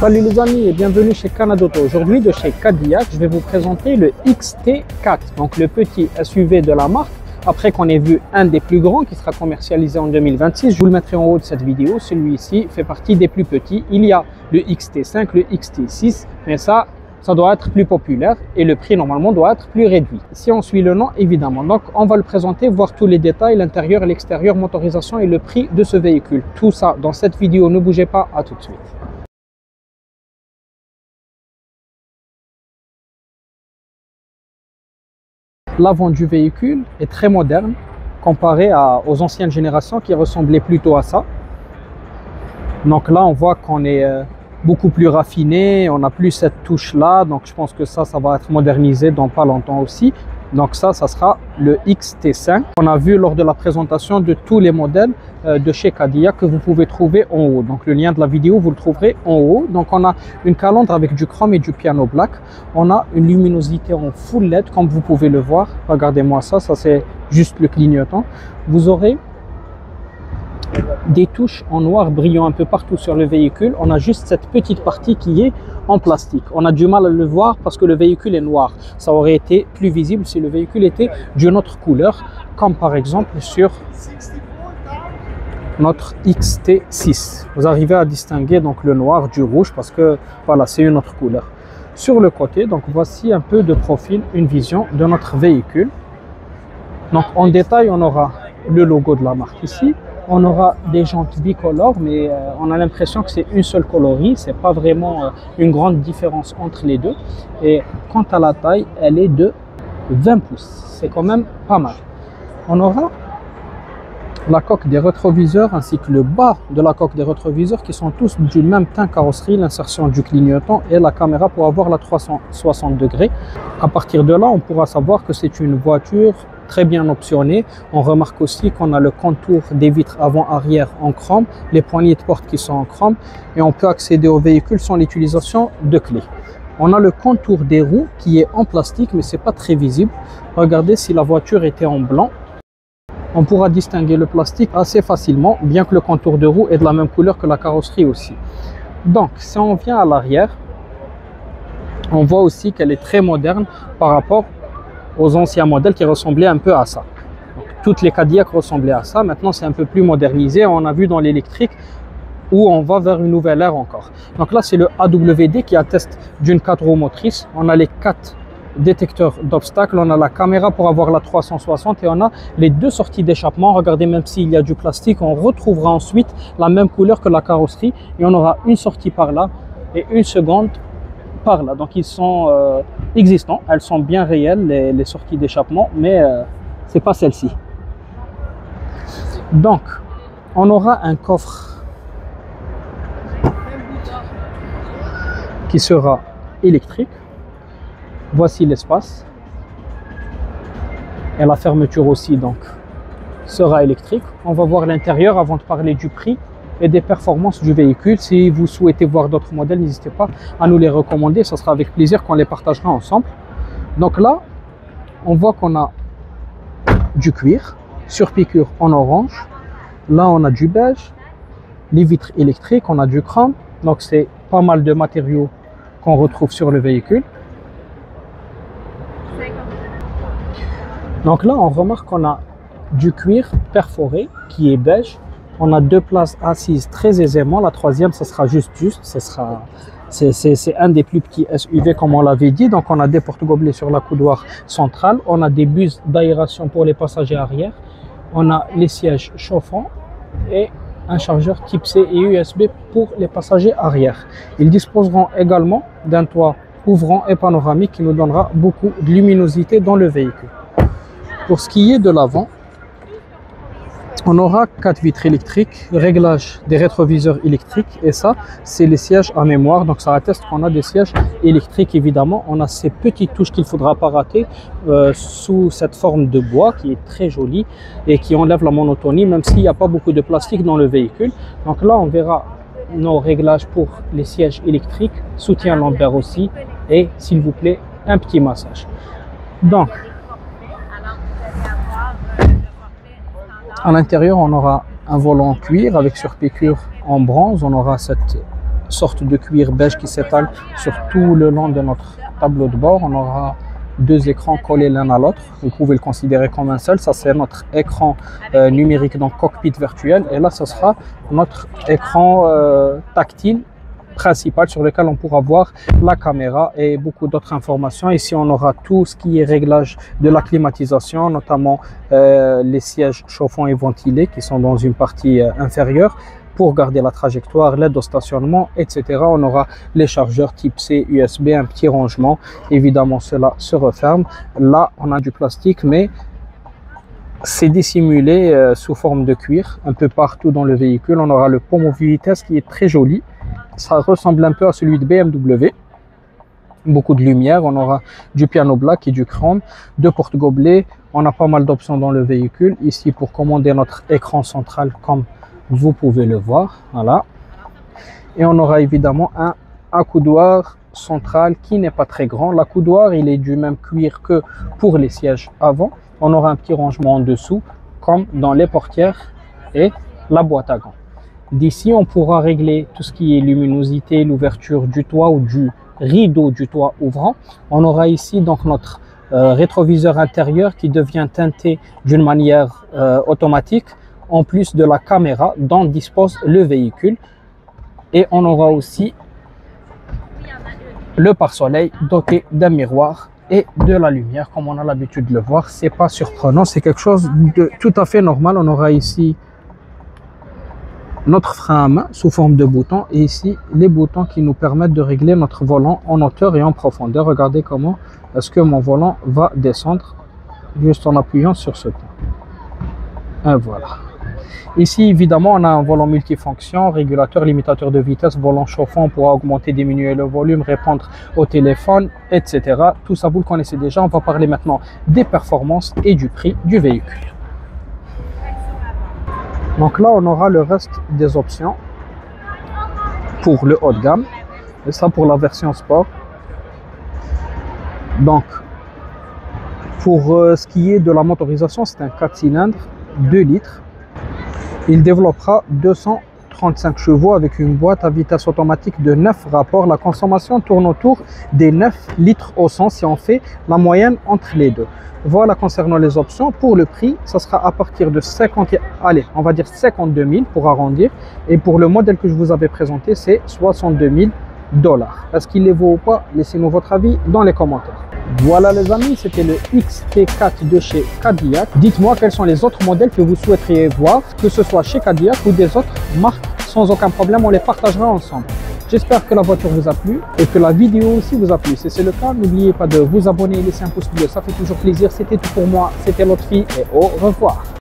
Salut les amis et bienvenue chez Canadauto. Aujourd'hui de chez Cadillac, je vais vous présenter le XT4, donc le petit SUV de la marque. Après qu'on ait vu un des plus grands qui sera commercialisé en 2026, je vous le mettrai en haut de cette vidéo. Celui-ci fait partie des plus petits. Il y a le XT5, le XT6, mais ça doit être plus populaire et le prix normalement doit être plus réduit. Si on suit le nom, évidemment. Donc on va le présenter, voir tous les détails, l'intérieur et l'extérieur, motorisation et le prix de ce véhicule. Tout ça dans cette vidéo, ne bougez pas, à tout de suite. L'avant du véhicule est très moderne comparé aux anciennes générations qui ressemblaient plutôt à ça. Donc là, on voit qu'on est beaucoup plus raffiné, on n'a plus cette touche là, donc je pense que ça va être modernisé dans pas longtemps aussi. Donc ça sera le XT5. On a vu lors de la présentation de tous les modèles de chez Cadillac que vous pouvez trouver en haut. Donc le lien de la vidéo, vous le trouverez en haut. Donc on a une calandre avec du chrome et du piano black. On a une luminosité en full LED comme vous pouvez le voir. Regardez-moi ça c'est juste le clignotant. Vous aurez des touches en noir brillant un peu partout sur le véhicule. On a juste cette petite partie qui est en plastique. On a du mal à le voir parce que le véhicule est noir. Ça aurait été plus visible si le véhicule était d'une autre couleur, comme par exemple sur notre XT6. Vous arrivez à distinguer donc le noir du rouge parce que voilà, c'est une autre couleur. Sur le côté, donc voici un peu de profil, une vision de notre véhicule. Donc en détail, on aura le logo de la marque ici. On aura des jantes bicolores, mais on a l'impression que c'est une seule coloris. C'est pas vraiment une grande différence entre les deux. Et quant à la taille, elle est de 20 pouces. C'est quand même pas mal. On aura la coque des rétroviseurs ainsi que le bas de la coque des rétroviseurs qui sont tous du même teint carrosserie, l'insertion du clignotant et la caméra pour avoir la 360 degrés. À partir de là, on pourra savoir que c'est une voiture très bien optionné. On remarque aussi qu'on a le contour des vitres avant-arrière en chrome, les poignées de porte qui sont en chrome et on peut accéder au véhicule sans l'utilisation de clés. On a le contour des roues qui est en plastique mais c'est pas très visible. Regardez, si la voiture était en blanc, on pourra distinguer le plastique assez facilement, bien que le contour de roue est de la même couleur que la carrosserie aussi. Donc si on vient à l'arrière, on voit aussi qu'elle est très moderne par rapport aux anciens modèles qui ressemblaient un peu à ça. Donc, toutes les Cadillac ressemblaient à ça. Maintenant, c'est un peu plus modernisé. On a vu dans l'électrique où on va vers une nouvelle ère encore. Donc là, c'est le AWD qui atteste d'une 4 roues motrices. On a les 4 détecteurs d'obstacles. On a la caméra pour avoir la 360 et on a les 2 sorties d'échappement. Regardez, même s'il y a du plastique, on retrouvera ensuite la même couleur que la carrosserie et on aura une sortie par là et une seconde par là. Donc ils sont existants, elles sont bien réelles les sorties d'échappement, mais c'est pas celle-ci. Donc on aura un coffre qui sera électrique. Voici l'espace et la fermeture aussi donc sera électrique. On va voir l'intérieur avant de parler du prix et des performances du véhicule. Si vous souhaitez voir d'autres modèles, n'hésitez pas à nous les recommander, ce sera avec plaisir qu'on les partagera ensemble. Donc là, on voit qu'on a du cuir, surpiqûre en orange, là on a du beige, les vitres électriques, on a du chrome, donc c'est pas mal de matériaux qu'on retrouve sur le véhicule. Donc là, on remarque qu'on a du cuir perforé qui est beige. On a 2 places assises très aisément. La troisième, ça sera juste. C'est un des plus petits SUV comme on l'avait dit. Donc on a des porte-gobelets sur la coudoir centrale. On a des buses d'aération pour les passagers arrière. On a les sièges chauffants et un chargeur type C et USB pour les passagers arrière. Ils disposeront également d'un toit ouvrant et panoramique qui nous donnera beaucoup de luminosité dans le véhicule. Pour ce qui est de l'avant, on aura 4 vitres électriques, réglage des rétroviseurs électriques et ça, c'est les sièges à mémoire. Donc ça atteste qu'on a des sièges électriques évidemment. On a ces petites touches qu'il ne faudra pas rater sous cette forme de bois qui est très jolie et qui enlève la monotonie même s'il n'y a pas beaucoup de plastique dans le véhicule. Donc là, on verra nos réglages pour les sièges électriques, soutien lombaire aussi et s'il vous plaît, un petit massage. Donc, à l'intérieur, on aura un volant en cuir avec surpiqûre en bronze. On aura cette sorte de cuir beige qui s'étale sur tout le long de notre tableau de bord. On aura deux écrans collés l'un à l'autre. Vous pouvez le considérer comme un seul. Ça, c'est notre écran numérique, donc cockpit virtuel. Et là, ce sera notre écran tactile principal sur lequel on pourra voir la caméra et beaucoup d'autres informations. Ici, on aura tout ce qui est réglage de la climatisation, notamment les sièges chauffants et ventilés qui sont dans une partie inférieure pour garder la trajectoire, l'aide au stationnement, etc. On aura les chargeurs type C, USB, un petit rangement. Évidemment, cela se referme. Là, on a du plastique, mais c'est dissimulé sous forme de cuir un peu partout dans le véhicule. On aura le pommeau vitesse qui est très joli. Ça ressemble un peu à celui de BMW. Beaucoup de lumière. On aura du piano black et du chrome, deux portes gobelets. On a pas mal d'options dans le véhicule. Ici, pour commander notre écran central, comme vous pouvez le voir. Voilà. Et on aura évidemment un accoudoir central qui n'est pas très grand. L'accoudoir, il est du même cuir que pour les sièges avant. On aura un petit rangement en dessous, comme dans les portières et la boîte à gants. D'ici, on pourra régler tout ce qui est luminosité, l'ouverture du toit ou du rideau du toit ouvrant. On aura ici donc notre rétroviseur intérieur qui devient teinté d'une manière automatique, en plus de la caméra dont dispose le véhicule. Et on aura aussi le pare-soleil doté d'un miroir et de la lumière, comme on a l'habitude de le voir. C'est pas surprenant, c'est quelque chose de tout à fait normal. On aura ici notre frein à main sous forme de boutons et ici les boutons qui nous permettent de régler notre volant en hauteur et en profondeur. Regardez comment est-ce que mon volant va descendre juste en appuyant sur ce point. Et voilà. Ici, évidemment, on a un volant multifonction, régulateur, limitateur de vitesse, volant chauffant. On pourra augmenter, diminuer le volume, répondre au téléphone, etc. Tout ça, vous le connaissez déjà. On va parler maintenant des performances et du prix du véhicule. Donc là, on aura le reste des options pour le haut de gamme. Et ça pour la version sport. Donc, pour ce qui est de la motorisation, c'est un 4 cylindres, 2 litres. Il développera 235 chevaux avec une boîte à vitesse automatique de 9 rapports. La consommation tourne autour des 9 litres au 100 si on fait la moyenne entre les deux. Voilà concernant les options. Pour le prix, ça sera à partir de 52 000 pour arrondir. Et pour le modèle que je vous avais présenté, c'est 62 000 $. Est-ce qu'il les vaut ou pas? Laissez-nous votre avis dans les commentaires. Voilà les amis, c'était le XT4 de chez Cadillac. Dites-moi quels sont les autres modèles que vous souhaiteriez voir, que ce soit chez Cadillac ou des autres marques. Sans aucun problème, on les partagera ensemble. J'espère que la voiture vous a plu et que la vidéo aussi vous a plu. Si c'est le cas, n'oubliez pas de vous abonner et laisser un pouce bleu. Ça fait toujours plaisir. C'était tout pour moi. C'était Lotfi et au revoir.